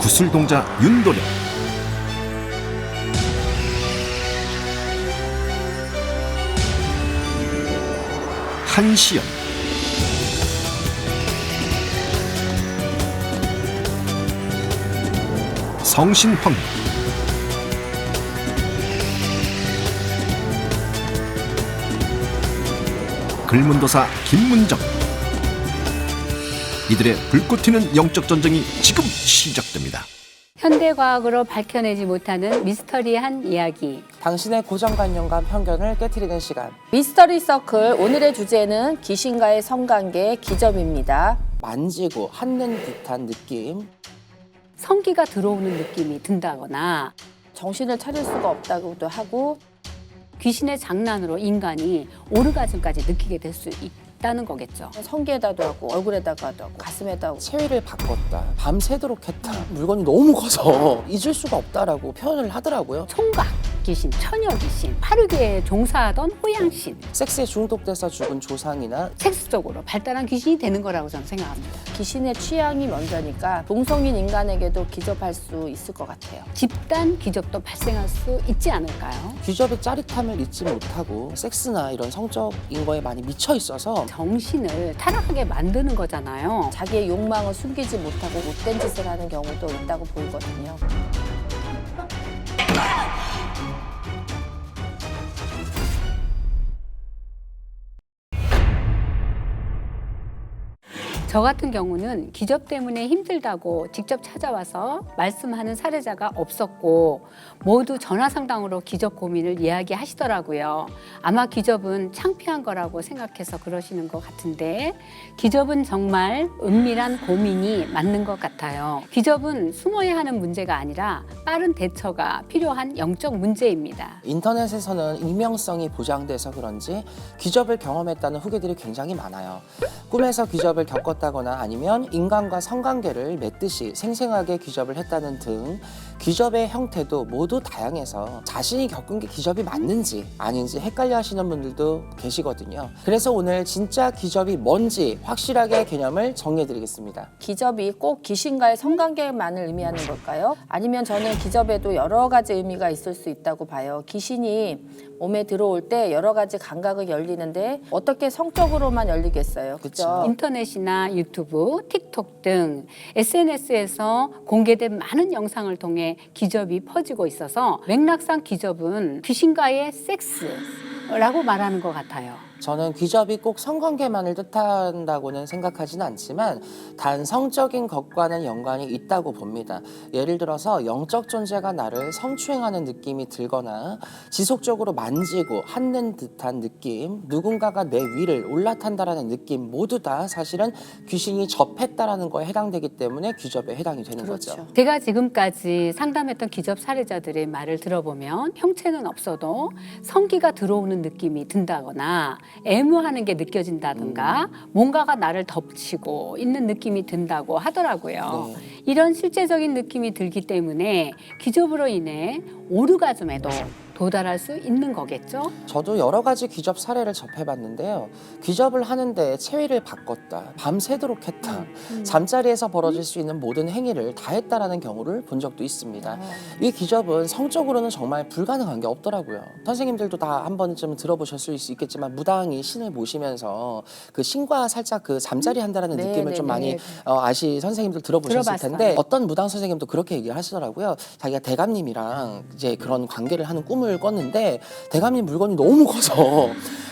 구슬동자 윤도령, 한시연, 성신황, 글문도사 김문정. 이들의 불꽃 튀는 영적 전쟁이 지금 시작됩니다. 현대과학으로 밝혀내지 못하는 미스터리한 이야기. 당신의 고정관념과 편견을 깨트리는 시간. 미스터리 서클 오늘의 주제는 귀신과의 성관계 기접입니다. 만지고 한는 듯한 느낌. 성기가 들어오는 느낌이 든다거나 정신을 차릴 수가 없다고도 하고 귀신의 장난으로 인간이 오르가즘까지 느끼게 될 수 있다는 거겠죠. 성기에다도 하고 얼굴에다가도 하고 가슴에다 하고 체위를 바꿨다. 밤새도록 했다. 물건이 너무 커서 잊을 수가 없다라고 표현을 하더라고요. 총각 귀신, 처녀 귀신, 파르기에 종사하던 호양신, 섹스에 중독돼서 죽은 조상이나 섹스적으로 발달한 귀신이 되는 거라고 저는 생각합니다. 귀신의 취향이 먼저니까 동성인 인간에게도 기접할 수 있을 것 같아요. 집단 기접도 발생할 수 있지 않을까요? 귀접의 짜릿함을 잊지 못하고 섹스나 이런 성적인 거에 많이 미쳐 있어서 정신을 타락하게 만드는 거잖아요. 자기의 욕망을 숨기지 못하고 못된 짓을 하는 경우도 있다고 보이거든요. 저 같은 경우는 기접 때문에 힘들다고 직접 찾아와서 말씀하는 사례자가 없었고 모두 전화 상담으로 기접 고민을 이야기하시더라고요. 아마 기접은 창피한 거라고 생각해서 그러시는 것 같은데 기접은 정말 은밀한 고민이 맞는 것 같아요. 기접은 숨어야 하는 문제가 아니라 빠른 대처가 필요한 영적 문제입니다. 인터넷에서는 익명성이 보장돼서 그런지 귀접을 경험했다는 후기들이 굉장히 많아요. 꿈에서 귀접을 겪었다거나 아니면 인간과 성관계를 맺듯이 생생하게 귀접을 했다는 등 귀접의 형태도 모두 다양해서 자신이 겪은 게 귀접이 맞는지 아닌지 헷갈려 하시는 분들도 계시거든요. 그래서 오늘 진짜 귀접이 뭔지 확실하게 개념을 정리해 드리겠습니다. 기접이 꼭 귀신과의 성관계만을 의미하는 걸까요? 아니면 저는 기접에도 여러 가지 의미가 있을 수 있다고 봐요. 귀신이 몸에 들어올 때 여러 가지 감각이 열리는데 어떻게 성적으로만 열리겠어요? 그렇죠? 인터넷이나 유튜브, 틱톡 등 SNS에서 공개된 많은 영상을 통해 기접이 퍼지고 있어서 맥락상 기접은 귀신과의 섹스라고 말하는 것 같아요. 저는 귀접이 꼭 성관계만을 뜻한다고는 생각하지는 않지만 단 성적인 것과는 연관이 있다고 봅니다. 예를 들어서 영적 존재가 나를 성추행하는 느낌이 들거나 지속적으로 만지고 한는 듯한 느낌, 누군가가 내 위를 올라탄다라는 느낌 모두 다 사실은 귀신이 접했다라는 거에 해당되기 때문에 귀접에 해당이 되는 거죠. 제가 지금까지 상담했던 기접 사례자들의 말을 들어보면 형체는 없어도 성기가 들어오는 느낌이 든다거나 애무하는 게 느껴진다든가 뭔가가 나를 덮치고 있는 느낌이 든다고 하더라고요. 네. 이런 실제적인 느낌이 들기 때문에 기접으로 인해 오르가즘에도 도달할 수 있는 거겠죠? 저도 여러 가지 귀접 사례를 접해봤는데요. 귀접을 하는데 체위를 바꿨다, 밤새도록 했다, 잠자리에서 벌어질 수 있는 모든 행위를 다 했다라는 경우를 본 적도 있습니다. 이 귀접은 성적으로는 정말 불가능한 게 없더라고요. 선생님들도 다 한 번쯤 들어보셨을 수 있겠지만 무당이 신을 모시면서 그 신과 살짝 그 잠자리 한다라는 네, 느낌을 네, 좀 네. 많이 선생님들 들어보셨을 들어봤어요. 텐데 어떤 무당 선생님도 그렇게 얘기를 하시더라고요. 자기가 대감님이랑 이제 그런 관계를 하는 꿈을 꿨는데 대감님 물건이 너무 커서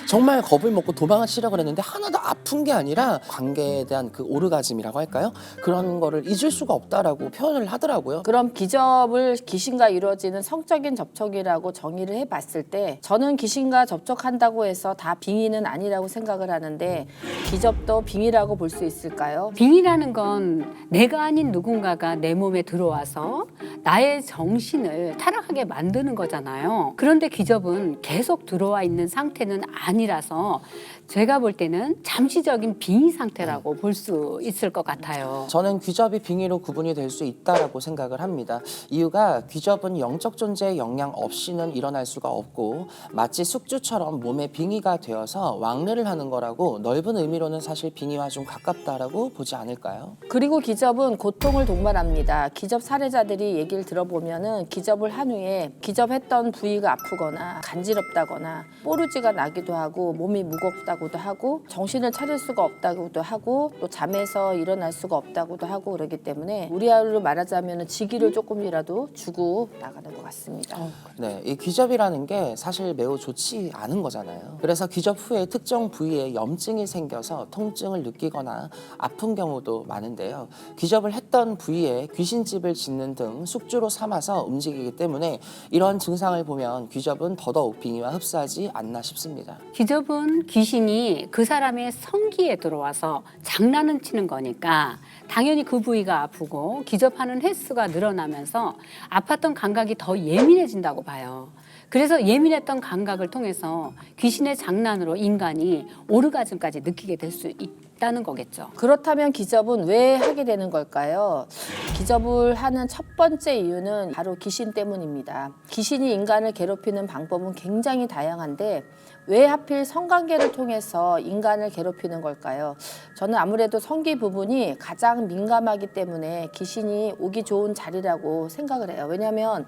정말 겁을 먹고 도망치려고 그랬는데 하나도 아픈 게 아니라 관계에 대한 그 오르가즘이라고 할까요? 그런 거를 잊을 수가 없다라고 표현을 하더라고요. 그럼 기접을 귀신과 이루어지는 성적인 접촉이라고 정의를 해봤을 때 저는 귀신과 접촉한다고 해서 다 빙의는 아니라고 생각을 하는데 기접도 빙의라고 볼 수 있을까요? 빙의라는 건 내가 아닌 누군가가 내 몸에 들어와서 나의 정신을 타락하게 만드는 거잖아요. 있거든요. 그런데 귀접은 계속 들어와 있는 상태는 아니라서 제가 볼 때는 잠시적인 빙의 상태라고 볼 수 있을 것 같아요. 저는 귀접이 빙의로 구분이 될 수 있다라고 생각을 합니다. 이유가 귀접은 영적 존재의 영향 없이는 일어날 수가 없고 마치 숙주처럼 몸에 빙의가 되어서 왕래를 하는 거라고 넓은 의미로는 사실 빙의와 좀 가깝다라고 보지 않을까요? 그리고 기접은 고통을 동반합니다. 기접 사례자들이 얘기를 들어보면은 기접을 한 후에 기접했던 부위가 아프거나 간지럽다거나 뽀루지가 나기도 하고 몸이 무겁다고도 하고 정신을 차릴 수가 없다고도 하고 또 잠에서 일어날 수가 없다고도 하고 그러기 때문에 우리말로 말하자면 지기를 조금이라도 주고 나가는 것 같습니다. 네, 이 귀접이라는 게 사실 매우 좋지 않은 거잖아요. 그래서 귀접 후에 특정 부위에 염증이 생겨서 통증을 느끼거나 아픈 경우도 많은데요. 귀접을 했던 부위에 귀신집을 짓는 등 숙주로 삼아서 움직이기 때문에 이런 증상을 보면 귀접은 더더욱 빙의와 흡사하지 않나 싶습니다. 귀접은 귀신이 그 사람의 성기에 들어와서 장난을 치는 거니까 당연히 그 부위가 아프고 귀접하는 횟수가 늘어나면서 아팠던 감각이 더 예민해진다고 봐요. 그래서 예민했던 감각을 통해서 귀신의 장난으로 인간이 오르가즘까지 느끼게 될 수 있다는 거겠죠. 그렇다면 기접은 왜 하게 되는 걸까요? 기접을 하는 첫 번째 이유는 바로 귀신 때문입니다. 귀신이 인간을 괴롭히는 방법은 굉장히 다양한데 왜 하필 성관계를 통해서 인간을 괴롭히는 걸까요? 저는 아무래도 성기 부분이 가장 민감하기 때문에 귀신이 오기 좋은 자리라고 생각을 해요. 왜냐하면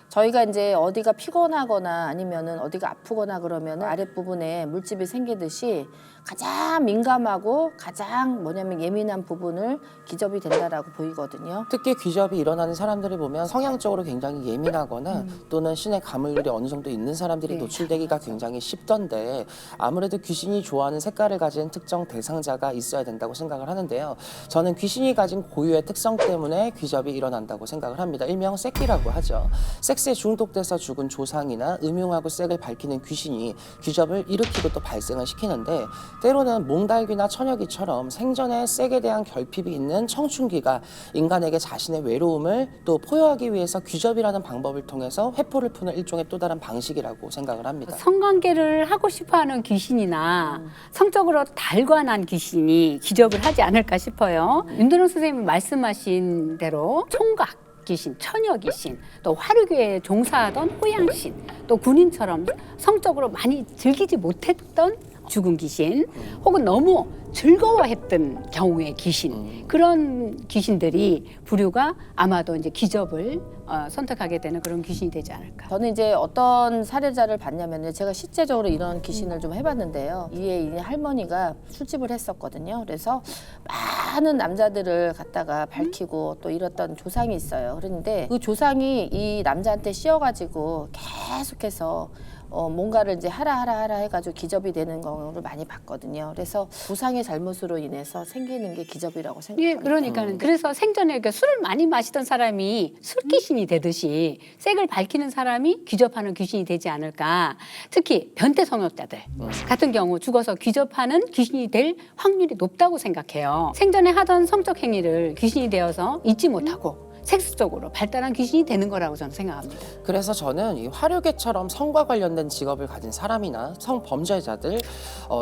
저희가 이제 어디가 피곤하거나 아니면은 어디가 아프거나 그러면 아랫부분에 물집이 생기듯이 가장 민감하고 가장 예민한 부분을 기접이 된다라고 보이거든요. 특히 귀접이 일어나는 사람들을 보면 성향적으로 굉장히 예민하거나 또는 신의 가물들이 어느 정도 있는 사람들이 노출되기가 굉장히 쉽던데 아무래도 귀신이 좋아하는 색깔을 가진 특정 대상자가 있어야 된다고 생각을 하는데요. 저는 귀신이 가진 고유의 특성 때문에 귀접이 일어난다고 생각을 합니다. 일명 섹기라고 하죠. 섹스에 중독돼서 죽은 조상이나 음흉하고 섹을 밝히는 귀신이 귀접을 일으키고 또 발생을 시키는데 때로는 몽달귀나 처녀귀처럼 생전에 섹에 대한 결핍이 있는 청춘기가 인간에게 자신의 외로움을 또 포효하기 위해서 귀접이라는 방법을 통해서 회포를 푸는 일종의 또 다른 방식이라고 생각을 합니다. 성관계를 하고 싶어하는 귀신이나 성적으로 달관한 귀신이 기접을 하지 않을까 싶어요. 윤도령 선생님이 말씀하신 대로 총각 귀신, 처녀 귀신, 또 화류교에 종사하던 호양신, 또 군인처럼 성적으로 많이 즐기지 못했던 죽은 귀신, 혹은 너무 즐거워했던 경우의 귀신, 그런 귀신들이 부류가 아마도 이제 기접을 선택하게 되는 그런 귀신이 되지 않을까. 저는 이제 어떤 사례자를 봤냐면 제가 실제적으로 이런 귀신을 좀 해봤는데요. 이 할머니가 술집을 했었거든요. 그래서 많은 남자들을 갖다가 밝히고 또 이랬던 조상이 있어요. 그런데 그 조상이 이 남자한테 씌워가지고 계속해서 뭔가를 이제 하라 해가지고 기접이 되는 경우를 많이 봤거든요. 그래서 조상의 잘못으로 인해서 생기는 게 기접이라고 예, 생각합니다. 그러니까는 그래서 생전에 그러니까 술을 많이 마시던 사람이 술귀신이 되듯이 색을 밝히는 사람이 귀접하는 귀신이 되지 않을까. 특히 변태 성역자들 같은 경우 죽어서 귀접하는 귀신이 될 확률이 높다고 생각해요. 생전에 하던 성적 행위를 귀신이 되어서 잊지 못하고 섹스적으로 발달한 귀신이 되는 거라고 저는 생각합니다. 그래서 저는 이 화류계처럼 성과 관련된 직업을 가진 사람이나 성범죄자들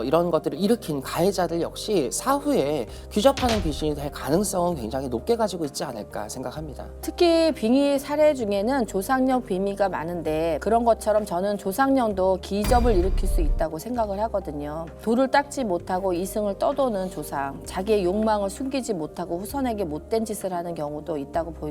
이런 것들을 일으킨 가해자들 역시 사후에 귀접하는 귀신이 될 가능성은 굉장히 높게 가지고 있지 않을까 생각합니다. 특히 빙의 사례 중에는 조상령 빙의가 많은데 그런 것처럼 저는 조상령도 기접을 일으킬 수 있다고 생각을 하거든요. 도를 닦지 못하고 이승을 떠도는 조상, 자기의 욕망을 숨기지 못하고 후손에게 못된 짓을 하는 경우도 있다고 보이거든요.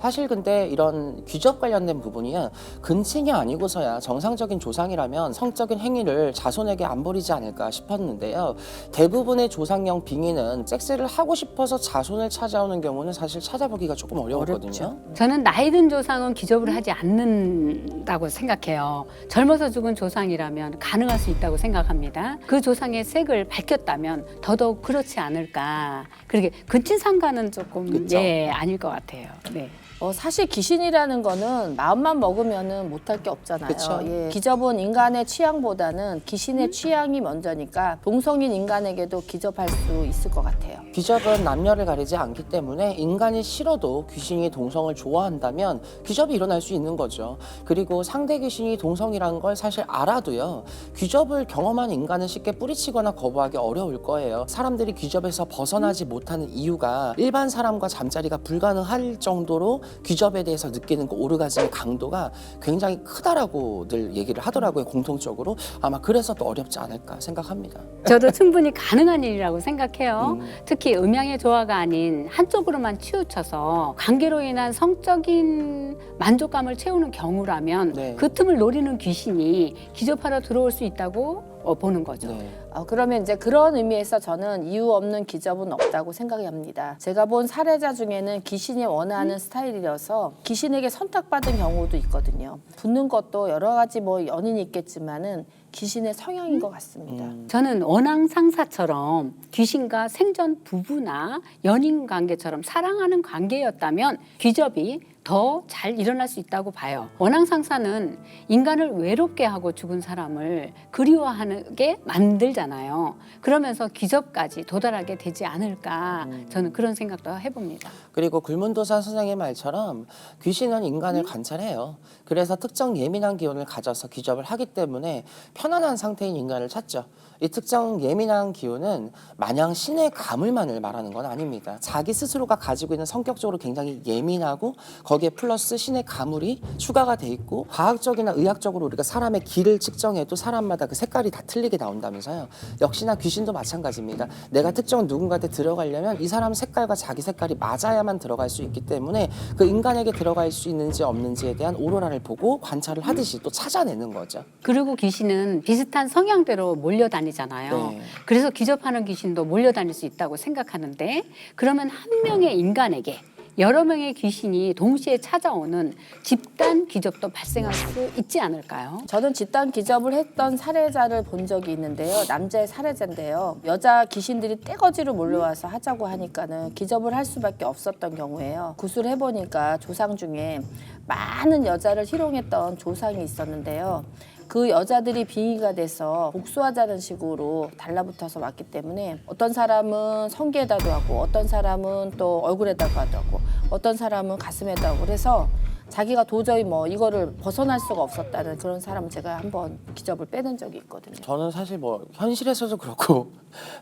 사실 근데 이런 귀접 관련된 부분이야 근친이 아니고서야 정상적인 조상이라면 성적인 행위를 자손에게 안 버리지 않을까 싶었는데요. 대부분의 조상령 빙의는 섹스를 하고 싶어서 자손을 찾아오는 경우는 사실 찾아보기가 조금 어려웠거든요. 저는 나이 든 조상은 기접을 하지 않는다고 생각해요. 젊어서 죽은 조상이라면 가능할 수 있다고 생각합니다. 그 조상의 색을 밝혔다면 더더욱 그렇지 않을까. 그러게 근친상간은 조금 그쵸? 아닐 것 같아요. 네. 사실 귀신이라는 거는 마음만 먹으면은 못할 게 없잖아요. 그쵸. 예. 기접은 인간의 취향보다는 귀신의 취향이 먼저니까 동성인 인간에게도 기접할 수 있을 것 같아요. 귀접은 남녀를 가리지 않기 때문에 인간이 싫어도 귀신이 동성을 좋아한다면 귀접이 일어날 수 있는 거죠. 그리고 상대 귀신이 동성이라는 걸 사실 알아도요, 귀접을 경험한 인간은 쉽게 뿌리치거나 거부하기 어려울 거예요. 사람들이 귀접에서 벗어나지 못하는 이유가 일반 사람과 잠자리가 불가능할 정도로 귀접에 대해서 느끼는 그 오르가즘의 강도가 굉장히 크다라고 늘 얘기를 하더라고요. 공통적으로. 아마 그래서 또 어렵지 않을까 생각합니다. 저도 충분히 가능한 일이라고 생각해요. 특히 음양의 조화가 아닌 한쪽으로만 치우쳐서 관계로 인한 성적인 만족감을 채우는 경우라면 네. 그 틈을 노리는 귀신이 기접하러 들어올 수 있다고 보는 거죠. 네. 그러면 이제 그런 의미에서 저는 이유 없는 기접은 없다고 생각합니다. 제가 본 사례자 중에는 귀신이 원하는 스타일이라서 귀신에게 선택받은 경우도 있거든요. 붙는 것도 여러 가지 뭐 연인이 있겠지만은 귀신의 성향인 것 같습니다. 저는 원앙 상사처럼 귀신과 생전 부부나 연인 관계처럼 사랑하는 관계였다면 귀접이 더 잘 일어날 수 있다고 봐요. 원앙 상사는 인간을 외롭게 하고 죽은 사람을 그리워하게 만들잖아요. 그러면서 귀접까지 도달하게 되지 않을까, 저는 그런 생각도 해봅니다. 그리고 굴문도사 선생의 말처럼 귀신은 인간을 관찰해요. 그래서 특정 예민한 기운을 가져서 귀접을 하기 때문에 편안한 상태인 인간을 찾죠. 이 특정 예민한 기운은 마냥 신의 가물만을 말하는 건 아닙니다. 자기 스스로가 가지고 있는 성격적으로 굉장히 예민하고 거기에 플러스 신의 가물이 추가가 돼 있고, 과학적이나 의학적으로 우리가 사람의 기를 측정해도 사람마다 그 색깔이 다 틀리게 나온다면서요. 역시나 귀신도 마찬가지입니다. 내가 특정 누군가한테 들어가려면 이 사람 색깔과 자기 색깔이 맞아야만 들어갈 수 있기 때문에 그 인간에게 들어갈 수 있는지 없는지에 대한 오로라를 보고 관찰을 하듯이 또 찾아내는 거죠. 그리고 귀신은 비슷한 성향대로 몰려다니잖아요. 네. 그래서 귀접하는 귀신도 몰려다닐 수 있다고 생각하는데, 그러면 한 명의 인간에게 여러 명의 귀신이 동시에 찾아오는 집단 귀접도 발생할 수 있지 않을까요? 저는 집단 기접을 했던 사례자를 본 적이 있는데요. 남자의 사례자인데요. 여자 귀신들이 떼거지로 몰려와서 하자고 하니까는 기접을 할 수밖에 없었던 경우예요. 구술을 해보니까 조상 중에 많은 여자를 희롱했던 조상이 있었는데요. 그 여자들이 빙의가 돼서 복수하자는 식으로 달라붙어서 왔기 때문에 어떤 사람은 성기에다도 하고 어떤 사람은 또 얼굴에다도 하고 어떤 사람은 가슴에다 하고 그래서 자기가 도저히 뭐 이거를 벗어날 수가 없었다는 그런 사람을 제가 한번 기접을 빼는 적이 있거든요. 저는 사실 뭐 현실에서도 그렇고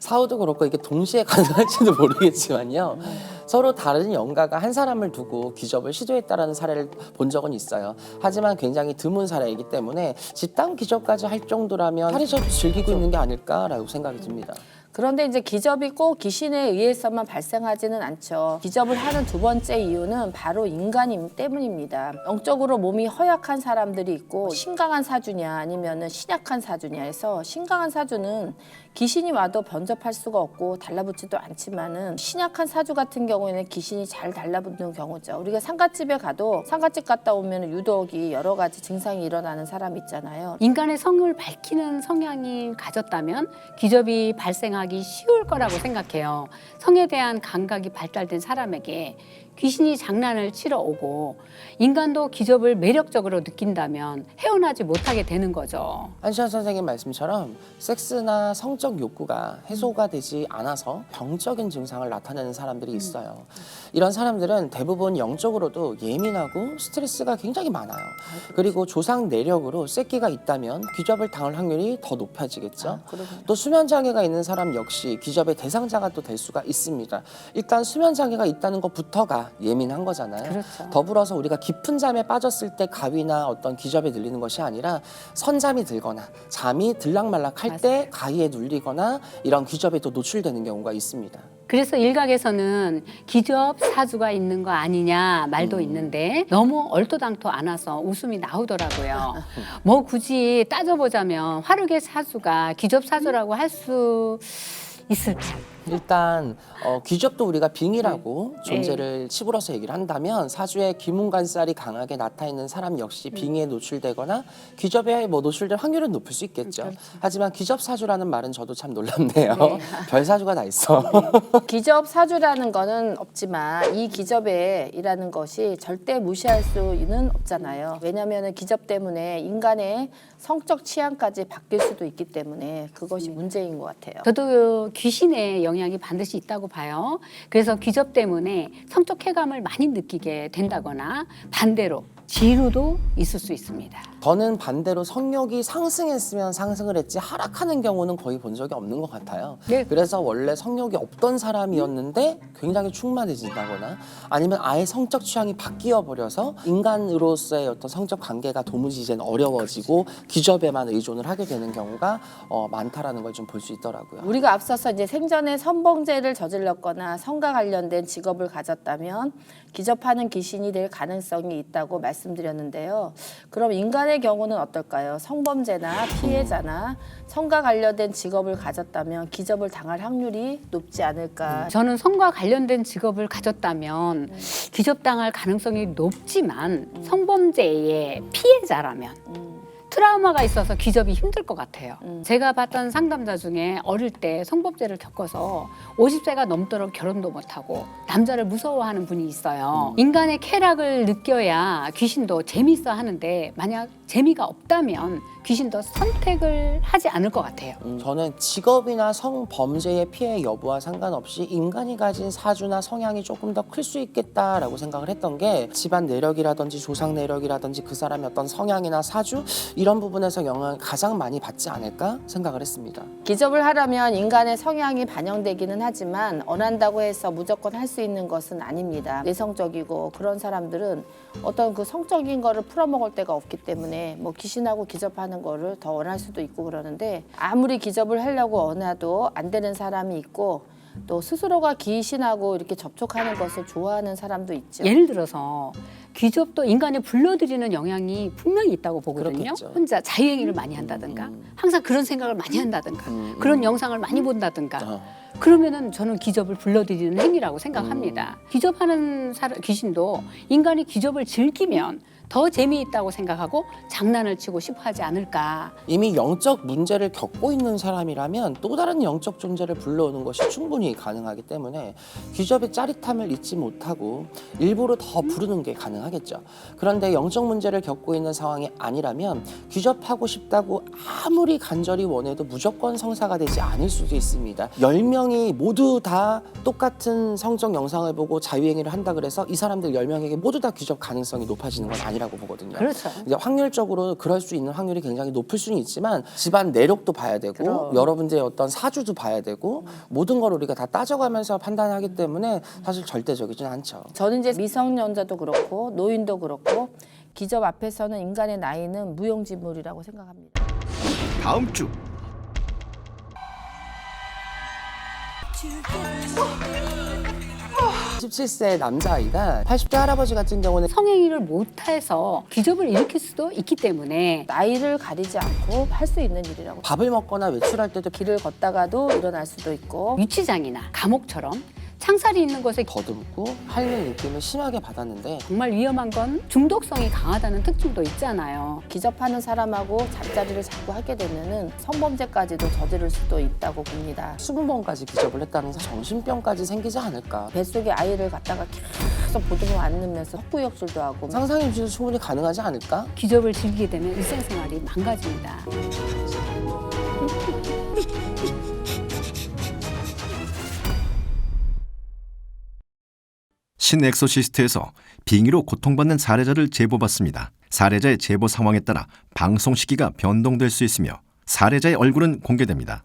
사후도 그렇고 이게 동시에 가능할지도 모르겠지만요. 서로 다른 영가가 한 사람을 두고 기접을 시도했다라는 사례를 본 적은 있어요. 하지만 굉장히 드문 사례이기 때문에 집단 기접까지 할 정도라면 사례자도 즐기고 있는 게 아닐까라고 생각이 듭니다. 그런데 이제 기접이 꼭 귀신에 의해서만 발생하지는 않죠. 기접을 하는 두 번째 이유는 바로 인간임 때문입니다. 영적으로 몸이 허약한 사람들이 있고 신강한 사주냐 아니면은 신약한 사주냐 해서 신강한 사주는 귀신이 와도 변접할 수가 없고 달라붙지도 않지만은 신약한 사주 같은 경우에는 귀신이 잘 달라붙는 경우죠. 우리가 상갓집에 가도 상갓집 갔다 오면 유독이 여러 가지 증상이 일어나는 사람 있잖아요. 인간의 성을 밝히는 성향이 가졌다면 기접이 발생하기 쉬울 거라고 생각해요. 성에 대한 감각이 발달된 사람에게 귀신이 장난을 치러 오고 인간도 기접을 매력적으로 느낀다면 헤어나지 못하게 되는 거죠. 한시현 선생님 말씀처럼 섹스나 성적 욕구가 해소가 되지 않아서 병적인 증상을 나타내는 사람들이 있어요. 이런 사람들은 대부분 영적으로도 예민하고 스트레스가 굉장히 많아요. 그리고 조상 내력으로 쐐기가 있다면 귀접을 당할 확률이 더 높아지겠죠. 또 수면 장애가 있는 사람 역시 귀접의 대상자가 또 될 수가 있습니다. 일단 수면 장애가 있다는 것부터가 예민한 거잖아요. 그렇죠. 더불어서 우리가 깊은 잠에 빠졌을 때 가위나 어떤 귀접에 눌리는 것이 아니라 선잠이 들거나 잠이 들락말락할 때 가위에 눌리거나 이런 귀접에 또 노출되는 경우가 있습니다. 그래서 일각에서는 기접 사주가 있는 거 아니냐 말도 있는데 너무 얼토당토 않아서 웃음이 나오더라고요. 뭐 굳이 따져보자면 화르게 사주가 기접 사주라고 할 수 있을까요? 일단 귀접도 우리가 빙의라고 존재를 치부러서 얘기를 한다면 사주에 기문간살이 강하게 나타 있는 사람 역시 빙의에 노출되거나 귀접에 뭐 노출될 확률은 높을 수 있겠죠. 하지만 귀접사주라는 말은 저도 참 놀랍네요. 별사주가 다 있어. 기접 사주라는 거는 없지만 이 기접이라는 것이 절대 무시할 수는 없잖아요. 왜냐하면 기접 때문에 인간의 성적 취향까지 바뀔 수도 있기 때문에 그것이 문제인 것 같아요. 저도 귀신의 영향이 반드시 있다고 봐요. 그래서 귀접 때문에 성적 쾌감을 많이 느끼게 된다거나 반대로 지루도 있을 수 있습니다. 저는 반대로 성욕이 상승했으면 상승을 했지 하락하는 경우는 거의 본 적이 없는 것 같아요. 네. 그래서 원래 성욕이 없던 사람이었는데 굉장히 충만해진다거나 아니면 아예 성적 취향이 바뀌어 버려서 인간으로서의 어떤 성적 관계가 도무지 이제는 어려워지고 귀접에만 의존을 하게 되는 경우가 많다라는 걸 좀 볼 수 있더라고요. 우리가 앞서서 이제 생전에 선범죄를 저질렀거나 성과 관련된 직업을 가졌다면 기접하는 귀신이 될 가능성이 있다고 말씀드렸는데요. 그럼 인간의 경우는 어떨까요? 성범죄나 피해자나 성과 관련된 직업을 가졌다면 기접을 당할 확률이 높지 않을까? 저는 성과 관련된 직업을 가졌다면 귀접당할 가능성이 높지만 성범죄의 피해자라면 트라우마가 있어서 귀접이 힘들 것 같아요. 제가 봤던 상담자 중에 어릴 때 성범죄를 겪어서 50세가 넘도록 결혼도 못하고 남자를 무서워하는 분이 있어요. 인간의 쾌락을 느껴야 귀신도 재미있어 하는데 만약 재미가 없다면 귀신도 선택을 하지 않을 것 같아요. 저는 직업이나 성범죄의 피해 여부와 상관없이 인간이 가진 사주나 성향이 조금 더 클 수 있겠다라고 생각을 했던 게 집안 내력이라든지 조상 내력이라든지 그 사람의 어떤 성향이나 사주 이런 부분에서 영향을 가장 많이 받지 않을까 생각을 했습니다. 기접을 하려면 인간의 성향이 반영되기는 하지만 원한다고 해서 무조건 할 수 있는 것은 아닙니다. 내성적이고 그런 사람들은 어떤 그 성적인 거를 풀어먹을 데가 없기 때문에 뭐 귀신하고 기접하는 거를 더 원할 수도 있고 그러는데 아무리 기접을 하려고 원해도 안 되는 사람이 있고 또 스스로가 귀신하고 이렇게 접촉하는 것을 좋아하는 사람도 있죠. 예를 들어서 귀접도 인간을 불러들이는 영향이 분명히 있다고 보거든요. 그렇겠죠. 혼자 자유행위를 많이 한다든가 항상 그런 생각을 많이 한다든가 그런 영상을 많이 본다든가 그러면은 저는 귀접을 불러들이는 행위라고 생각합니다. 귀접하는 귀신도 인간이 귀접을 즐기면 더 재미있다고 생각하고 장난을 치고 싶어 하지 않을까. 이미 영적 문제를 겪고 있는 사람이라면 또 다른 영적 존재를 불러오는 것이 충분히 가능하기 때문에 귀접의 짜릿함을 잊지 못하고 일부러 더 부르는 게 가능하겠죠. 그런데 영적 문제를 겪고 있는 상황이 아니라면 귀접하고 싶다고 아무리 간절히 원해도 무조건 성사가 되지 않을 수도 있습니다. 10명이 모두 다 똑같은 성적 영상을 보고 자유행위를 한다 그래서 이 사람들 10명에게 모두 다 귀접 가능성이 높아지는 건 아니라고 보거든요. 그렇죠. 이제 확률적으로 그럴 수 있는 확률이 굉장히 높을 수는 있지만 집안 내력도 봐야 되고 그럼. 여러분들의 어떤 사주도 봐야 되고 모든 걸 우리가 다 따져가면서 판단하기 때문에 사실 절대적이진 않죠. 저는 이제 미성년자도 그렇고 노인도 그렇고 기접 앞에서는 인간의 나이는 무용지물이라고 생각합니다. 다음 주 17세 남자아이가 80대 할아버지 같은 경우는 성행위를 못해서 귀접을 일으킬 수도 있기 때문에 나이를 가리지 않고 할 수 있는 일이라고. 밥을 먹거나 외출할 때도 길을 걷다가도 일어날 수도 있고 유치장이나 감옥처럼 창살이 있는 곳에 더듬고 핥는 느낌을 심하게 받았는데 정말 위험한 건 중독성이 강하다는 특징도 있잖아요. 기접하는 사람하고 잠자리를 자꾸 하게 되면은 성범죄까지도 저지를 수도 있다고 봅니다. 20번까지 기접을 했다는 정신병까지 생기지 않을까. 뱃속에 아이를 갖다가 계속 보듬어 안으면서 헛구역질도 하고 상상임신도 충분히 가능하지 않을까? 귀접을 즐기게 되면 일생생활이 망가집니다. 신엑소시스트에서 빙의로 고통받는 사례자를 제보받습니다. 사례자의 제보 상황에 따라 방송 시기가 변동될 수 있으며 사례자의 얼굴은 공개됩니다.